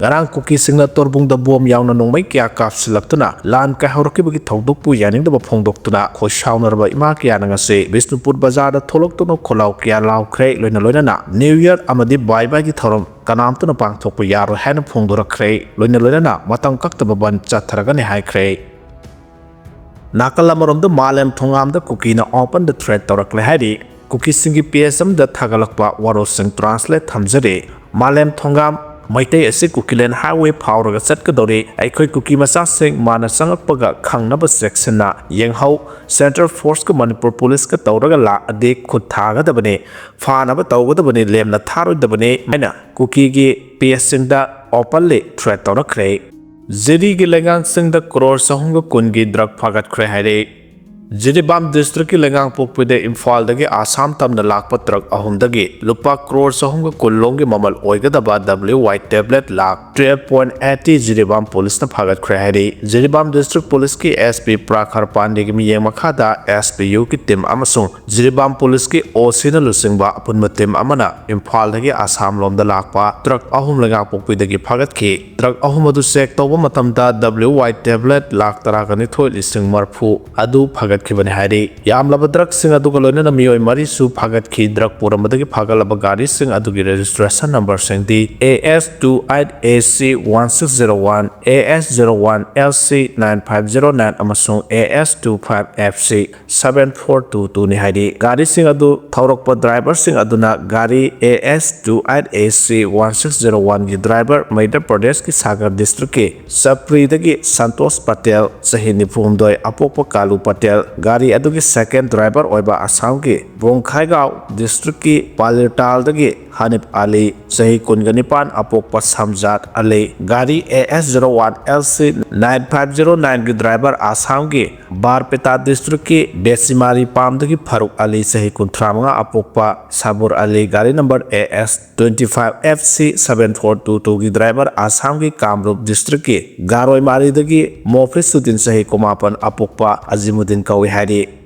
ngarang Kuki singna torbung da bom yauna nongmai kya kapsilaktuna lan ka horokibagi thodokpu yaningdaba phongdoktuna khosaunarba ima kya nangase Bisnupur bazar da tholoktono kholau kya laukhre loina New Year amadi bye bye gi thorom kanamtuna pangthokpu yaro haina phongdorakre loina matang kaktaba ban chatharagani haikre Nakalamoromda Malem thongam da Kuki na open the thread torakle hari Kuki singi PSM da thagalakpa warosing translate thamjare Malem thongam Maitai ase Kukilen highway power set kadori aikoi Kuki masa sing mana sangakpaga khangnaba section na yenghau Central Force ka Manipur Police ka tawraga la ade khut thaga dabane phanaba tawga dabane lemna tharoi dabane maina Kuki gi PSM da open le threat tawrakre Ziri gi lengang sing da crore sahunga kungi drug phagat khre haire Jiribam district ki lengang pokpide Imphal dagi Assam tamna lakpa truck ahumdagi lupa crore sahunga kullongi mamal oigadaba WY tablet lak 12.80 Jiribam police na phagat khre haire Jiribam district police ki SP Prakhar Pandey gi miyeng makhada SPU ki team amasung Jiribam police ki OC na lusingba apunma team amana Imphal dagi Assam lomda lakpa truck ahum lengang pokpide gi phagat ki truck ahum adu check tawba matamda WY tablet lak taragani thoi lising marphu adu phagat Kibani Hari, Yamlaba drug sing Adugalona Mio Marisu Pagat Ki drug Puramadaki Pagalaba Gari sing Adugi registration number sing the AS28AC1601, AS01LC9509 Amasung AS25FC7422 ni Hari. Gari sing Adu Taurokpa driver sing Aduna Gari AS28AC1601 ki driver Madhya Pradesh ki Sagar district ki Sapri dagi Santosh Patel Sahini Pumdoi Apokpa Kalu Patel Gari adugi second driver oiba Assam ki Pokhaibad district ki Palirtal dagi Hanif Ali Sahi Kunganipan Apokpa Samjat Ali Gari AS01LC9509 ki driver Assam ki Barpeta district ki Besimari Pam dagi Faruk Ali Sahi Kuntramanga Apokpa Sabur Ali Gari number AS25FC7422 ki driver Assam ki Kamrup district ki Garoi Mari dagi Mofrisuddin Sahi Kumapan Apokpa Azimuddin Kawi Hari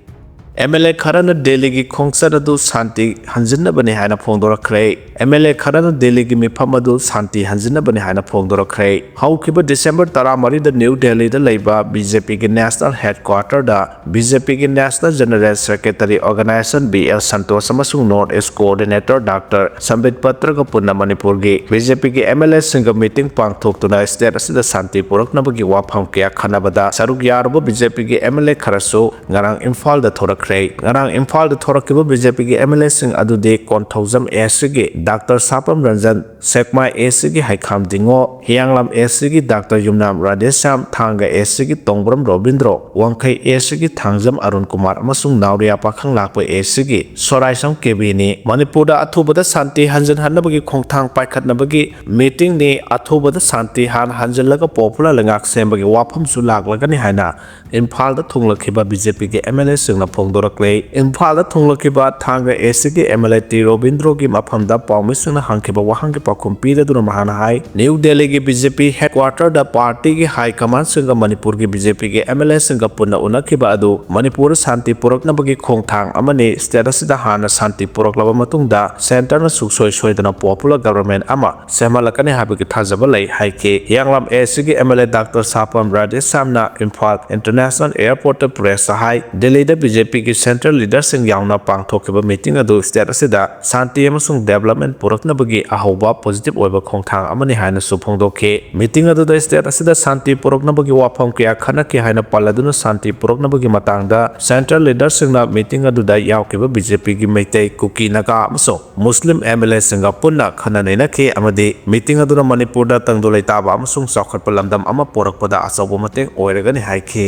MLA Kharana Delhi ki Khongsad adu Santi Hanjinna bani haina phongdorakre MLA Kharana Delhi ki mifam adu Santi Hanjinna bani haina phongdorakre haukiba December 13 da New Delhi da leiba BJP ki National Headquarter da BJP ki National General Secretary Organization BL Santosh amasung North East Coordinator Dr. Sambit Patra ka punna Manipur gi BJP ki MLA singa meeting pangthoktuna state asida Santi puraknabagi wafam kya khanabada saruk yarbo BJP ki MLA kharasu ngarang Imphal da thorak Ngarang Imphal da thorakiba BJP ki MLA sing adude Konthozam AC gi Dr. Sapam Ranjan Sekma AC gi Haikham Dingo Hianglam AC gi Dr. Yumnam Radesham Thanga AC gi Tongbram Robindro Wangkai AC gi Thangjam Arun Kumar amasung Nauria Pakhang lakpa AC gi Soraisam KB ni Manipur da athubada Santi Hanjan hanabagi khongthang paikhatnabagi meeting ni athubada Santi hanjalaga popular lengak sembagi wafam su laklagani haina Imphal da thunglakhiba BJP ki MLA sing na Imphal da thunglakhiba Thanga AC ki MLA T Robindro ki mafamda paumisungna hangkhiba wahangki pakhumpi da duna mahana hai New Delhi ki BJP headquarter da party ki high command singa Manipur ki BJP ki MLA singa punna unakhiba adu Manipur Santi puraknabagi khongthang amani state asida hana Santi puraklaba matungda center na suksoi soidana popular government ama semalakani habiki thajaba lai haike Yanglam AC ki MLA Dr. Sapam Radesham na Imphal International Airport press hai Delhi da BJP ki central leaders sing yauna pangthokiba meeting adu state asida Santi amasung development puraknabagi ahoba positive oiba khongthang amani haina suphongdokhe meeting adu da state asida Santi puraknabagi wafam kya khanaki haina paladuna Santi puraknabagi matangda central leaders sing na meeting adu da yaukiba BJP ki Maitai Kuki Naga amasung Muslim MLA singa punna khananaina ke amadi meeting adu na Manipur da tangdolai taba amasung saukhatpa lamdam ama porakpada achauba mateng oiragani haike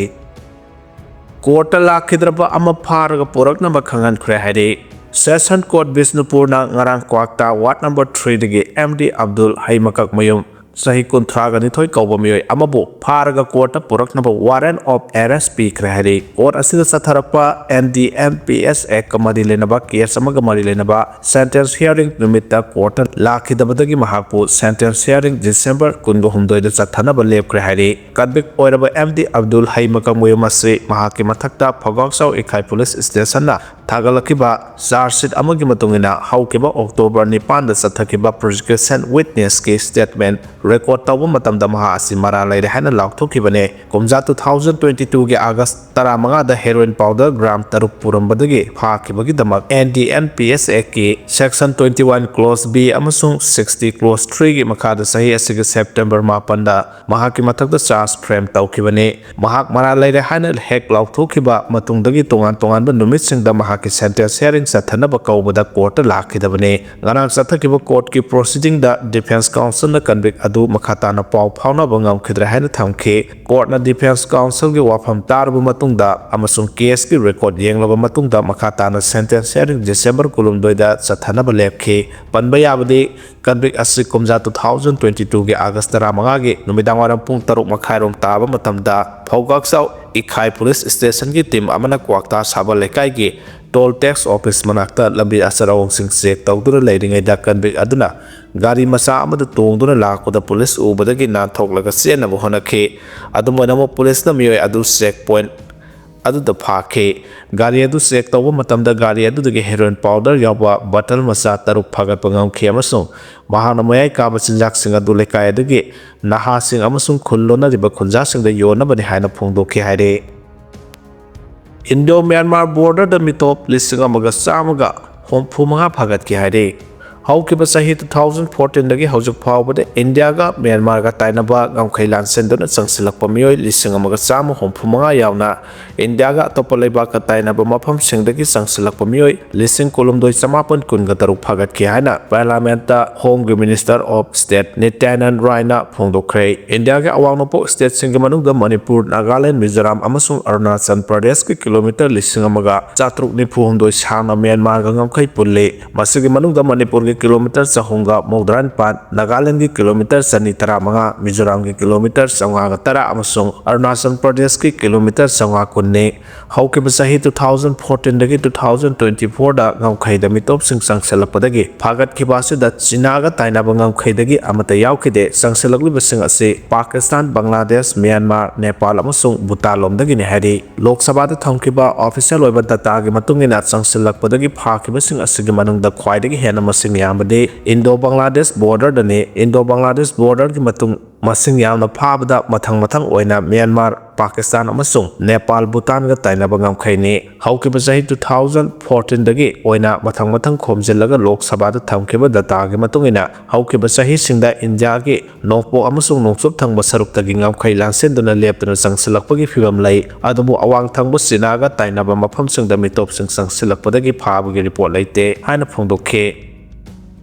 Kota lakhidraba ama pharaga poraknaba khangan khre haire Session Court Bisnupur na ngarang kwakta Ward number 3 dagi MD Abdul Haimakak Mayum Sahi Kuntraga Nithoi Kauba Miyoi Amabu Pharaga Kota Puraknaba Warrant of Arrest Pikre Haire Court asida satharakpa NDMPS Act kamadi lenaba case amaga mari lenaba sentence hearing nimitta court lakhidabadagi mahakpu sentence hearing December 16 da chathanaba lepkre haire kadbik oiraba MD Abdul Haimakak Mayum ase mahaki mathakta Phagaksau Ikhai Police Station na ꯊꯥꯒꯠꯂꯛꯈꯤꯕ ꯆꯥꯔꯖꯁꯤꯠ ꯑꯃꯒꯤ ꯃꯇꯨꯡꯏꯟꯅ ꯍꯧꯈꯤꯕ October 9ꯗ ꯆꯠꯊꯈꯤꯕ prosecution ꯋꯤꯠꯅꯦꯁꯀꯤ statement record ꯇꯧꯕ ꯃꯇꯝꯗ ꯃꯍꯥꯛ ꯑꯁꯤ ꯃꯔꯥꯜ ꯂꯩꯔꯦ ꯍꯥꯏꯅ ꯂꯥꯎꯊꯣꯛꯈꯤꯕꯅꯤ꯫ ꯀꯨꯝꯖꯥ 2022ꯒꯤ ꯑꯥꯒꯁ꯭ꯠ 15ꯗ ꯍꯦꯔꯣꯏꯟ ꯄꯥꯎꯗꯔ ꯒ꯭ꯔꯥꯝ 3 ꯄꯨꯔꯝꯕꯗꯒꯤ ꯐꯥꯈꯤꯕꯒꯤꯗꯃꯛ NDNPSA ꯑꯦꯛꯀꯤ ꯁꯦꯛꯁꯟ 21 ꯀ꯭ꯂꯣꯖ B ꯑꯃꯁꯨꯡ 60 ꯀ꯭ꯂꯣꯖ 3ꯒꯤ ꯃꯈꯥꯗ ꯆꯍꯤ ꯑꯁꯤꯒꯤ ꯁꯦꯞꯇꯦꯝꯕꯔ 9ꯗ ꯃꯍꯥꯛꯀꯤ ꯃꯊꯛꯇ ꯆꯥꯔꯖ ꯐ꯭ꯔꯦꯝ ꯇꯧꯈꯤꯕꯅꯤ꯫ ꯃꯍꯥꯛ ꯃꯔꯥꯜ ꯂꯩꯔꯦ ꯍꯥꯏꯅ ꯍꯦꯛ ꯂꯥꯎꯊꯣꯛꯈꯤꯕ ꯃꯇꯨꯡꯗꯒꯤ ꯇꯣꯉꯥꯟ-ꯇꯣꯉꯥꯟꯕ ꯅꯨꯃꯤꯠꯁꯤꯡꯗ ꯃꯍꯥꯛꯀꯤ ꯁꯦꯟꯇꯦꯟꯁ ꯍꯤꯌꯔꯤꯡ ꯆꯠꯊꯅꯕ ꯀꯧꯕꯗ ꯀꯣꯔꯠꯇ ꯂꯥꯛꯈꯤꯗꯕꯅꯤ꯫ ꯉꯔꯥꯡ ꯆꯠꯊꯈꯤꯕ ꯀꯣꯔꯠꯀꯤ ꯄ꯭ꯔꯣꯁꯤꯗꯤꯡꯗ ꯗꯤꯐꯦꯟꯁ ꯀꯥꯎꯟꯁꯤꯜꯅ ꯀꯟꯚꯤꯛ ꯑꯗꯨ ꯃꯈꯥ ꯇꯥꯅ ꯄꯥꯎ ꯐꯥꯎꯅꯕ ꯉꯝꯈꯤꯗ꯭ꯔꯦ ꯍꯥꯏꯅ ꯊꯝꯈꯤ꯫ ꯀꯣꯔꯠꯅ ꯗꯤꯐꯦꯟꯁ ꯀꯥꯎꯟꯁꯤꯜꯒꯤ ꯋꯥꯐꯝ ꯇꯥꯔꯕ ꯃꯇꯨꯡꯗ ꯑꯃꯁꯨꯡ ꯀꯦꯁꯀꯤ ꯔꯦꯀꯣꯔꯗ ꯌꯦꯡꯂꯕ ꯃꯇꯨꯡꯗ ꯃꯈꯥ ꯇꯥꯅ ꯁꯦꯟꯇꯦꯟꯁ ꯍꯤꯌꯔꯤꯡ ꯗꯤꯁꯦꯝꯕꯔ 19ꯗ ꯆꯠꯊꯅꯕ ꯂꯦꯞꯈꯤ꯫ ꯄꯟꯕ ꯌꯥꯕꯗꯤ ꯀꯟꯚꯤꯛ ꯑꯁꯤ ꯀꯨꯝꯖꯥ 2022ꯒꯤ ꯑꯥꯒꯁ꯭ꯠ 15ꯒꯤ ꯅꯨꯃꯤꯗꯥꯡꯋꯥꯏꯔꯝ ꯄꯨꯡ 6:30 ꯇꯥꯕ ꯃꯇꯝꯗ ꯐꯧꯒꯥꯛꯆꯥꯎ ꯏꯈꯥꯏ ꯄꯨꯂꯤꯁ ꯁ꯭ꯇꯦꯁꯟꯒꯤ ꯇꯤꯝ ꯑꯃꯅ ꯀ꯭ꯋꯥꯛꯇꯥ ꯁꯥꯕ ꯂꯩꯀꯥꯏꯒꯤ ꯇꯣꯜ ꯇꯦꯛꯁ ꯑꯣꯐꯤꯁ ꯃꯅꯥꯛꯇ ꯂꯝꯕꯤ ꯑꯆꯠ-ꯑꯋꯣꯡꯁꯤꯡ ꯆꯦꯛ ꯇꯧꯗꯨꯅ ꯂꯩꯔꯤꯉꯩꯗ ꯀꯟꯚꯤꯛ ꯑꯗꯨꯅ ꯒꯥꯔꯤ ꯃꯆꯥ ꯑꯃꯗ ꯇꯣꯡꯗꯨꯅ ꯂꯥꯛꯄꯗ ꯄꯨꯂꯤꯁ ꯎꯕꯗꯒꯤ ꯅꯥꯟꯊꯣꯛꯂꯒ ꯆꯦꯟꯅꯕ ꯍꯣꯠꯅꯈꯤ꯫ ꯑꯗꯨꯝ ꯑꯣꯏꯅꯃꯛ ꯄꯨꯂꯤꯁꯅ ꯃꯤꯑꯣꯏ ꯑꯗꯨ ꯆꯦꯛ ꯄꯣꯏꯟꯠ ꯑꯗꯨꯗ ꯐꯥꯈꯤ꯫ ꯒꯥꯔꯤ ꯑꯗꯨ ꯆꯦꯛ ꯇꯧꯕ ꯃꯇꯝꯗ ꯒꯥꯔꯤ ꯑꯗꯨꯗꯒꯤ ꯍꯦꯔꯣꯏꯟ ꯄꯥꯎꯗꯔ ꯌꯥꯎꯕ ꯕꯇꯜ ꯃꯆꯥ 6 ꯐꯥꯒꯠꯄ ꯉꯝꯈꯤ ꯑꯃꯁꯨꯡ ꯃꯍꯥꯛꯅ ꯃꯌꯥꯏ ꯀꯥꯕ ꯆꯤꯟꯖꯥꯛꯁꯤꯡ ꯑꯗꯨ ꯂꯩꯀꯥꯏ ꯑꯗꯨꯒꯤ ꯅꯍꯥꯁꯤꯡ ꯑꯃꯁꯨꯡ ꯈꯨꯜ ꯂꯣꯟꯅꯔꯤꯕ ꯈꯨꯟꯖꯥꯁꯤꯡꯗ ꯌꯣꯟꯅꯕꯅꯤ ꯍꯥꯏꯅ ꯐꯣꯡꯗꯣꯛꯈꯤ ꯍꯥꯏꯔꯤ꯫ ꯏꯟꯗꯣ-ꯃ꯭ꯌꯥꯟꯃꯥꯔ ꯕꯣꯔꯗꯔꯗ ꯃꯤꯇꯣꯞ 1,195 ꯐꯥꯒꯠꯈꯤ ꯍꯥꯏꯔꯤ꯫ ꯍꯧꯈꯤꯕ ꯆꯍꯤ 2014ꯗꯒꯤ ꯍꯧꯖꯤꯛ ꯐꯥꯎꯕꯗ ꯏꯟꯗꯤꯌꯥꯒ ꯃ꯭ꯌꯥꯟꯃꯥꯔꯒ ꯇꯥꯏꯅꯕ ꯉꯝꯈꯩ ꯂꯥꯟꯁꯤꯟꯗꯨꯅ ꯆꯪꯁꯤꯜꯂꯛꯄ ꯃꯤꯑꯣꯏ 1,195 ꯌꯥꯎꯅ ꯏꯟꯗꯤꯌꯥꯒ ꯑꯇꯣꯞꯄ ꯂꯩꯕꯥꯛꯀ ꯇꯥꯏꯅꯕ ꯃꯐꯝꯁꯤꯡꯗꯒꯤ ꯆꯪꯁꯤꯜꯂꯛꯄ ꯃꯤꯑꯣꯏ 19,983 ꯐꯥꯒꯠꯈꯤ ꯍꯥꯏꯅ ꯄꯥꯔꯂꯤꯌꯥꯃꯦꯟꯠꯇ ꯍꯣꯝꯒꯤ ꯃꯤꯅꯤꯁꯇꯔ ꯑꯣꯐ ꯁ꯭ꯇꯦꯠ ꯅꯤꯇ꯭ꯌꯥꯅꯟꯗ ꯔꯥꯏꯅ ꯐꯣꯡꯗꯣꯛꯈ꯭ꯔꯦ꯫ ꯏꯟꯗꯤꯌꯥꯒꯤ ꯑꯋꯥꯡ-ꯅꯣꯡꯄꯣꯛ ꯁ꯭ꯇꯦꯠꯁꯤꯡꯒꯤ ꯃꯅꯨꯡꯗ ꯃꯅꯤꯄꯨꯔ, ꯅꯥꯒꯥꯂꯦꯟꯗ, ꯃꯤꯖꯣꯔꯥꯝ ꯑꯃꯁꯨꯡ ꯑꯔꯨꯅꯥꯆꯜ ꯄ꯭ꯔꯗꯦꯁꯀꯤ ꯀꯤꯂꯣꯃꯤꯇꯔ 1,494 ꯁꯥꯡꯅ ꯃ꯭ꯌꯥꯟꯃꯥꯔꯒ ꯉꯝꯈꯩ ꯄꯨꯜꯂꯤ꯫ ꯃꯁꯤꯒꯤ ꯃꯅꯨꯡꯗ ꯃꯅꯤꯄꯨꯔꯒꯤ ꯀꯤꯂꯣꯃꯤꯇꯔ 399, ꯅꯥꯒꯥꯂꯦꯟꯗꯒꯤ ꯀꯤꯂꯣꯃꯤꯇꯔ 215, ꯃꯤꯖꯣꯔꯥꯝꯒꯤ ꯀꯤꯂꯣꯃꯤꯇꯔ 510 ꯑꯃꯁꯨꯡ ꯑꯔꯨꯅꯥꯆꯜ ꯄ꯭ꯔꯗꯦꯁꯀꯤ ꯀꯤꯂꯣꯃꯤꯇꯔ 500ꯅꯤ꯫ ꯍꯧꯈꯤꯕ ꯆꯍꯤ 2014ꯗꯒꯤ 2024ꯗ ꯉꯝꯈꯩꯗ ꯃꯤꯇꯣꯞꯁꯤꯡ ꯆꯪꯁꯤꯜꯂꯛꯄꯗꯒꯤ ꯐꯥꯒꯠꯈꯤꯕ ꯑꯁꯤꯗ ꯆꯤꯅꯥꯒ ꯇꯥꯏꯅꯕ ꯉꯝꯈꯩꯗꯒꯤ ꯑꯃꯠꯇ ꯌꯥꯎꯈꯤꯗꯦ꯫ ꯆꯪꯁꯤꯜꯂꯛꯂꯤꯕꯁꯤꯡ ꯑꯁꯤ ꯄꯥꯀꯤꯁꯇꯥꯟ, ꯕꯪꯒ꯭ꯂꯥꯗꯦꯁ, ꯃ꯭ꯌꯥꯟꯃꯥꯔ, ꯅꯦꯄꯥꯜ ꯑꯃꯁꯨꯡ ꯚꯨꯇꯥꯟꯂꯣꯝꯗꯒꯤꯅꯤ ꯍꯥꯏꯔꯤ꯫ ꯂꯣꯛ ꯁꯚꯥꯗ ꯊꯝꯈꯤꯕ ꯑꯣꯐꯤꯁꯤꯌꯦꯜ ꯑꯣꯏꯕ ꯗꯇꯥꯒꯤ ꯃꯇꯨꯡꯏꯟꯅ ꯆꯪꯁꯤꯜꯂꯛꯄꯗꯒꯤ ꯐꯥꯈꯤꯕꯁꯤꯡ ꯑꯁꯤꯒꯤ ꯃꯅꯨꯡꯗ ꯈ꯭ꯋꯥꯏꯗꯒꯤ ꯍꯦꯟꯅ ꯃꯁꯤꯡ ꯌꯥꯝꯕꯗꯤ ꯏꯟꯗꯣ-ꯕꯪꯒ꯭ꯂꯥꯗꯦꯁ ꯕꯣꯔꯗꯔꯗꯅꯤ꯫ ꯏꯟꯗꯣ-ꯕꯪꯒ꯭ꯂꯥꯗꯦꯁ ꯕꯣꯔꯗꯔꯒꯤ ꯃꯇꯨꯡ ꯃꯁꯤꯡ ꯌꯥꯝꯅ ꯐꯥꯕꯗ ꯃꯊꯪ ꯑꯣꯏꯅ ꯃ꯭ꯌꯥꯟꯃꯥꯔ, ꯄꯥꯀꯤꯁꯇꯥꯟ ꯑꯃꯁꯨꯡ ꯅꯦꯄꯥꯜ, ꯚꯨꯇꯥꯟꯒ ꯇꯥꯏꯅꯕ ꯉꯝꯈꯩꯅꯤ꯫ ꯍꯧꯈꯤꯕ ꯆꯍꯤ 2014ꯗꯒꯤ ꯑꯣꯏꯅ ꯃꯊꯪ ꯈꯣꯝꯖꯤꯜꯂꯒ ꯂꯣꯛ ꯁꯚꯥꯗ ꯊꯝꯈꯤꯕ ꯗꯇꯥꯒꯤ ꯃꯇꯨꯡꯏꯟꯅ ꯍꯧꯈꯤꯕ ꯆꯍꯤꯁꯤꯡꯗ ꯏꯟꯗꯤꯌꯥꯒꯤ ꯅꯣꯡꯄꯣꯛ ꯑꯃꯁꯨꯡ ꯅꯣꯡꯆꯨꯞ ꯊꯪꯕ ꯁꯔꯨꯛꯇꯒꯤ ꯉꯝꯈꯩ ꯂꯥꯟꯁꯤꯟꯗꯨꯅ ꯂꯦꯞꯇꯅ ꯆꯪꯁꯤꯜꯂꯛꯄꯒꯤ ꯐꯤꯚꯝ ꯂꯩ꯫ ꯑꯗꯨꯕꯨ ꯑꯋꯥꯡ ꯊꯪꯕ ꯆꯤꯅꯥꯒ ꯇꯥꯏꯅꯕ ꯃꯐꯝꯁꯤꯡꯗ ꯃꯤꯇꯣꯞꯁꯤꯡ ꯆꯪꯁꯤꯜꯂꯛꯄꯗꯒꯤ ꯐꯥꯕꯒꯤ ꯔꯤꯄꯣꯔꯠ ꯂꯩꯇꯦ ꯍꯥꯏꯅ ꯐꯣꯡꯗꯣꯛꯈꯤ꯫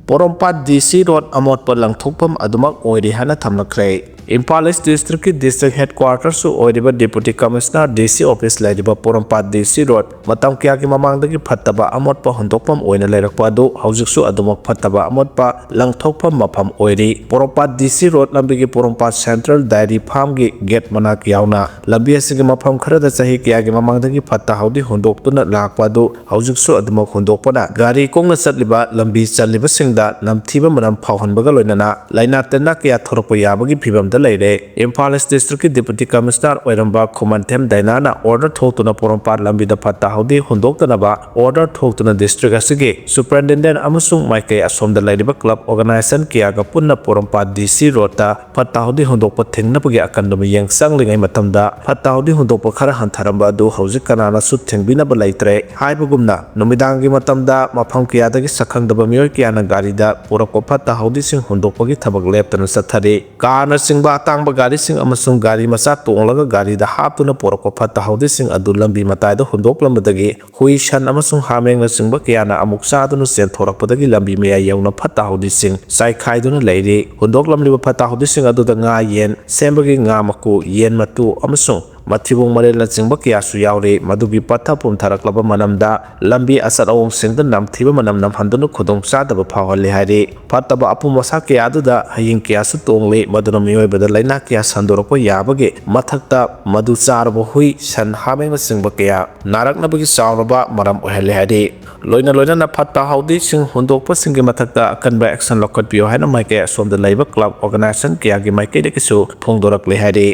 ꯄꯣꯔꯣꯝꯄꯥꯠ ꯗꯤ.ꯁꯤ. ꯔꯣꯗ ꯑꯃꯣꯠꯄ ꯂꯪꯊꯣꯛꯐꯝ ꯑꯗꯨꯃꯛ ꯑꯣꯏꯔꯤ ꯍꯥꯏꯅ ꯊꯝꯂꯛꯈ꯭ꯔꯦ꯫ ꯏꯝꯐꯥꯜ ꯏꯁꯠ ꯗꯤꯁꯇ꯭ꯔꯤꯛꯀꯤ ꯗꯤꯁꯇ꯭ꯔꯤꯛ ꯍꯦꯗꯀ꯭ꯋꯥꯔꯇꯔꯁꯨ ꯑꯣꯏꯔꯤꯕ ꯗꯤꯄꯨꯇꯤ ꯀꯃꯤꯁꯅꯔ ꯗꯤ.ꯁꯤ. ꯑꯣꯐꯤꯁ ꯂꯩꯔꯤꯕ ꯄꯣꯔꯣꯝꯄꯥꯠ ꯗꯤ.ꯁꯤ. ꯔꯣꯗ ꯃꯇꯝ ꯀꯌꯥꯒꯤ ꯃꯃꯥꯡꯗꯒꯤ ꯐꯠꯇꯕ ꯑꯃꯣꯠꯄ ꯍꯨꯟꯗꯣꯛꯐꯝ ꯑꯣꯏꯅ ꯂꯩꯔꯛꯄ ꯑꯗꯨ ꯍꯧꯖꯤꯛꯁꯨ ꯑꯗꯨꯃꯛ ꯐꯠꯇꯕ ꯑꯃꯣꯠꯄ ꯂꯪꯊꯣꯛꯐꯝ ꯃꯐꯝ ꯑꯣꯏꯔꯤ꯫ ꯄꯣꯔꯣꯝꯄꯥꯠ ꯗꯤ.ꯁꯤ. ꯔꯣꯗ ꯂꯝꯕꯤꯒꯤ ꯄꯣꯔꯣꯝꯄꯥꯠ ꯁꯦꯟꯇ꯭ꯔꯦꯜ ꯗꯥꯏꯔꯤ ꯐꯥꯔꯝꯒꯤ ꯒꯦꯠ ꯃꯅꯥꯛ ꯌꯥꯎꯅ ꯂꯝꯕꯤ ꯑꯁꯤꯒꯤ ꯃꯐꯝ ꯈꯔꯗ ꯆꯍꯤ ꯀꯌꯥꯒꯤ ꯃꯃꯥꯡꯗꯒꯤ ꯐꯠꯇ ꯍꯥꯎꯊꯤ ꯍꯨꯟꯗꯣꯛꯇꯨꯅ ꯂꯥꯛꯄ ꯑꯗꯨ ꯍꯧꯖꯤꯛꯁꯨ ꯑꯗꯨꯃꯛ ꯍꯨꯟꯗꯣꯛꯄꯅ ꯒꯥꯔꯤ ꯈꯣꯡꯅ ꯆꯠꯂꯤꯕ ꯂꯝꯕꯤ ꯆꯠꯂꯤꯕꯁꯤꯡꯗ ꯅꯝꯊꯤꯕ ꯃꯅꯝ ꯐꯥꯎꯍꯟꯕꯒ ꯂꯣꯏꯅꯅ ꯂꯥꯏꯅꯥ ꯇꯤꯟꯅꯥ ꯀꯌꯥ ꯊꯣꯔꯛꯄ ꯌꯥꯕꯒꯤ ꯐꯤꯚꯝꯗ ꯂꯩꯔꯦ꯫ ꯏꯝꯐꯥꯜ ꯏꯁꯠ ꯗꯤꯁꯇ꯭ꯔꯤꯛꯀꯤ ꯗꯤꯄꯨꯇꯤ ꯀꯃꯤꯁꯅꯔ ꯑꯣꯏꯔꯝꯕ ꯈꯨꯃꯟꯊꯦꯝ ꯗꯥꯏꯅꯥꯅ ꯑꯣꯔꯗꯔ ꯊꯣꯛꯇꯨꯅ ꯄꯣꯔꯣꯝꯄꯥꯠ ꯂꯝꯕꯤꯗ ꯐꯠꯇ ꯍꯥꯎꯊꯤ ꯍꯨꯟꯗꯣꯛꯇꯅꯕ ꯑꯣꯔꯗꯔ ꯊꯣꯛꯇꯨꯅ ꯗꯤꯁꯇ꯭ꯔꯤꯛ ꯑꯁꯤꯒꯤ ꯁꯨꯄꯔꯤꯟꯇꯦꯟꯗꯦꯟꯠ ꯑꯃꯁꯨꯡ ꯃꯥꯏꯀꯩ ꯑꯁꯣꯝꯗ ꯂꯩꯔꯤꯕ ꯀ꯭ꯂꯕ ꯑꯣꯔꯒꯅꯥꯏꯖꯦꯁꯟ ꯀꯌꯥꯒ ꯄꯨꯟꯅ ꯄꯣꯔꯣꯝꯄꯥꯠ ꯗꯤ.ꯁꯤ. ꯔꯣꯗꯇ ꯐꯠꯇ ꯍꯥꯎꯊꯤ ꯍꯨꯟꯗꯣꯛꯄ ꯊꯤꯡꯅꯕꯒꯤ ꯑꯀꯟꯕ ꯃꯤꯠꯌꯦꯡ ꯆꯪꯂꯤꯉꯩ ꯃꯇꯝꯗ ꯐꯠꯇ ꯍꯥꯎꯊꯤ ꯍꯨꯟꯗꯣꯛꯄ ꯈꯔ ꯍꯟꯊꯔꯝꯕ ꯑꯗꯨ ꯍꯧꯖꯤꯛ ꯀꯅꯥꯅꯁꯨ ꯊꯤꯡꯕꯤꯅꯕ ꯂꯩꯇ꯭ꯔꯦ꯫ ꯍꯥꯏꯕꯒꯨꯝꯅ ꯅꯨꯃꯤꯗꯥꯡꯒꯤ ꯃꯇꯝꯗ ꯃꯐꯝ ꯀꯌꯥꯗꯒꯤ ꯁꯛꯈꯪꯗꯕ ꯃꯤꯑꯣꯏ ꯀꯌꯥꯅ ꯒꯥꯔꯤꯗ ꯄꯨꯔꯛꯄ ꯐꯠꯇ ꯍꯥꯎꯊꯤꯁꯤꯡ ꯍꯨꯟꯗꯣꯛꯄꯒꯤ ꯊꯕꯛ ꯂꯦꯞꯇꯅ ꯆꯠꯊꯔꯤ꯫ ꯀꯥꯔꯅꯆꯤꯡꯕ ꯑꯇꯥꯡꯕ ꯒꯥꯔꯤꯁꯤꯡ ꯑꯃꯁꯨꯡ ꯒꯥꯔꯤ ꯃꯆꯥ ꯇꯣꯡꯂꯒ ꯒꯥꯔꯤꯗ ꯍꯥꯞꯇꯨꯅ ꯄꯨꯔꯛꯄ ꯐꯠꯇ ꯍꯥꯎꯊꯤꯁꯤꯡ ꯑꯗꯨ ꯂꯝꯕꯤ ꯃꯇꯥꯏꯗ ꯍꯨꯟꯗꯣꯛꯂꯝꯕꯗꯒꯤ ꯍꯨꯏ, ꯁꯟ ꯑꯃꯁꯨꯡ ꯍꯥꯃꯦꯡꯅꯆꯤꯡꯕ ꯀꯌꯥꯅ ꯑꯃꯨꯛ ꯆꯥꯗꯨꯅ ꯆꯦꯟꯊꯣꯔꯛꯄꯗꯒꯤ ꯂꯝꯕꯤ ꯃꯌꯥꯏ ꯌꯧꯅ ꯐꯠꯇ ꯍꯥꯎꯊꯤꯁꯤꯡ ꯆꯥꯏꯈꯥꯏꯗꯨꯅ ꯂꯩꯔꯤ꯫ ꯍꯨꯟꯗꯣꯛꯂꯝꯂꯤꯕ ꯐꯠꯇ ꯍꯥꯎꯊꯤꯁꯤꯡ ꯑꯗꯨꯗ ꯉꯥ, ꯌꯦꯟ ꯁꯦꯝꯕꯒꯤ ꯉꯥ ꯃꯀꯨ, ꯌꯦꯟ ꯃꯇꯨ ꯑꯃꯁꯨꯡ ꯃꯊꯤꯕꯣꯡ ꯃꯔꯤꯜꯅꯆꯤꯡꯕ ꯀꯌꯥꯁꯨ ꯌꯥꯎꯔꯤ꯫ ꯃꯗꯨꯒꯤ ꯄꯠꯊ ꯄꯨꯝꯊꯔꯛꯂꯕ ꯃꯅꯝꯗ ꯂꯝꯕꯤ ꯑꯆꯠ-ꯑꯋꯣꯡꯁꯤꯡꯗ ꯅꯝꯊꯤꯕ ꯃꯅꯝ ꯅꯝꯍꯟꯗꯨꯅ ꯈꯨꯗꯣꯡꯆꯥꯗꯕ ꯐꯥꯎꯍꯜꯂꯤ ꯍꯥꯏꯔꯤ꯫ ꯐꯠꯇꯕ ꯑꯄꯨꯝ ꯑꯁꯥ ꯀꯌꯥ ꯑꯗꯨꯗ ꯍꯌꯤꯡ ꯀꯌꯥꯁꯨ ꯇꯣꯡꯂꯤ ꯃꯗꯨꯅ ꯃꯤꯑꯣꯏꯕꯗ ꯂꯥꯏꯅꯥ ꯀꯌꯥ ꯁꯟꯗꯣꯔꯛꯄ ꯌꯥꯕꯒꯤ ꯃꯊꯛꯇ ꯃꯗꯨ ꯆꯥꯔꯕ ꯍꯨꯏ, ꯁꯟ, ꯍꯥꯃꯦꯡꯅꯆꯤꯡꯕ ꯀꯌꯥ ꯅꯥꯔꯛꯅꯕꯒꯤ ꯆꯥꯎꯔꯕ ꯃꯔꯝ ꯑꯣꯏꯍꯜꯂꯤ ꯍꯥꯏꯔꯤ꯫ ꯂꯣꯏꯅꯅ ꯐꯠꯇ ꯍꯥꯎꯊꯤꯁꯤꯡ ꯍꯨꯟꯗꯣꯛꯄꯁꯤꯡꯒꯤ ꯃꯊꯛꯇ ꯑꯀꯟꯕ ꯑꯦꯛꯁꯟ ꯂꯧꯈꯠꯄꯤꯌꯨ ꯍꯥꯏꯅ ꯃꯥꯏꯀꯩ ꯑꯁꯣꯝꯗ ꯂꯩꯕ ꯀ꯭ꯂꯕ ꯑꯣꯔꯒꯅꯥꯏꯖꯦꯁꯟ ꯀꯌꯥꯒꯤ ꯃꯥꯏꯀꯩꯗꯒꯤꯁꯨ ꯐꯣꯡꯗꯣꯔꯛꯂꯤ ꯍꯥꯏꯔꯤ꯫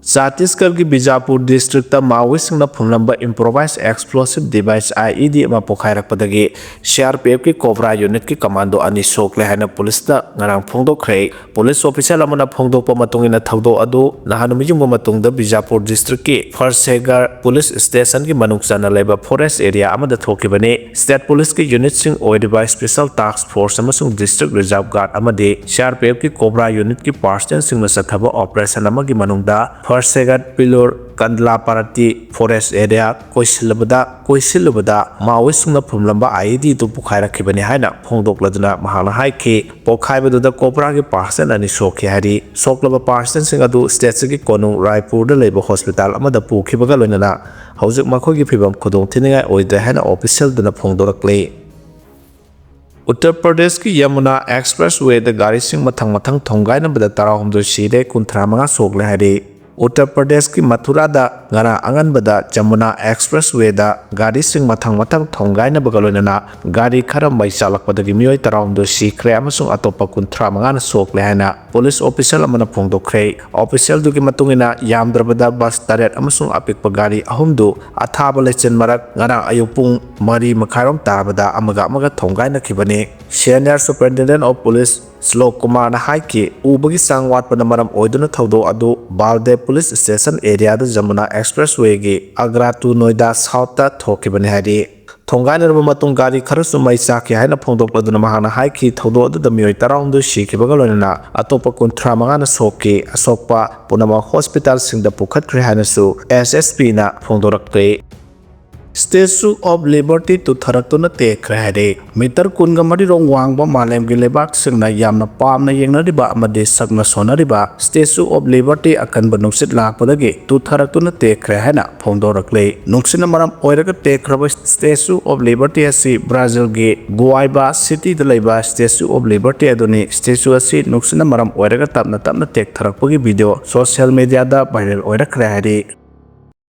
ꯆꯠꯇꯤꯁꯒढ़ की बीजापुर डिस्ट्रिक्ट माओइस्टना फुंगलंबा इम्प्रोवाइज एक्सप्लोसिव डिवाइस IED अमा पोखाइरकपदगी CRPF की कोबरा यूनिट की कमांडो अनि सोकले हाइना पुलिसना ngarang फोंदोखरे पुलिस ऑफिसर अमना फोंदोकपा मतुंगिना थौदो अदु नहानु मिजुंग मतुंगदा बीजापुर डिस्ट्रिक्ट की फरसेगर पुलिस स्टेशन की मनुक्सना लेबा फॉरेस्ट एरिया अमदा थोकिबने स्टेट पुलिस की यूनिट सिंग ओइरे स्पेशल टास्क फोर्स अमसुंग डिस्ट्रिक्ट रिजर्व गार्ड अमदे CRPF की कोबरा यूनिट की पार्सन सिंग सथब ऑपरेशन अमगी मनुंगदा फरसेगर पिलोर कंडला पार्टी फॉरेस्ट एरिया कोइसिलबदा माओइस्टना फुंगलंबा IED तो पुखाइरखिबने हाइना फोंदोकलदना महाना हाइके पोखाइबदुदा कोबरा की पार्सन अनि सोखे हारि सोकलबा पार्सन सिंग अदु स्टेट की कोनु रायपुर द लेबा हॉस्पिटल अमदा पुखिबगा लोइनना हौजिक मखोगी फिबम खुदों थिनिङाइ ओइदे हाइना ऑफिशियल दना फोंदोरक्ले उत्तर प्रदेश की यमुना एक्सप्रेसवे द गाड़ी सिंग मथंग मथंग थोंगाइनबदा तराहुमदो सिरे 35 सोकले हारि उत्तर प्रदेश की मथुरा दा ngana anganbada Jamuna Expressway da gari sing mathang thongai na bagaloina gari khara mai chalakpadagi mioi tarawmdo sikhre amasung atopa 35 na sokle haina police official amana phongdokre official du ki matungina yamdrabada bus taret amasung apikpa gari ahumdu athaba lechen marak ngana ayupung mari makharom tabada amaga thongai na khibane senior superintendent of police Slok Kumar na haiki ubagi sangwat panamaram oiduna thaudo adu Balde police station area da Jamuna Expressway gi Agra to Noida South ta thokibane hari thongai na matung gari kharasu mai chaki haina phongdokladuna mahana haiki thaudo adu da mioi tarawmdu sikibaga loina atopa 35 na soki asokpa punama hospital singda pukhatkre haina su SSP na phongdorakte Statue of Liberty to Tharaktuna Tekle Mitar Kungamari Wangba Malem Gilebak Singna Yamna Palm Yanariba Amade Sagna Sonariba Statue of Liberty akan benuksit lakpadagi to Tharaktuna Tekle Hena Pondorakle Nuxinamaram oire Tekraba Statue of Liberty asi Brazil ge Guaiba City the Leba Statue of Liberty adoni Statue asi Nuxinamaram oire tapna tek Tharakpagi video social media da viral oire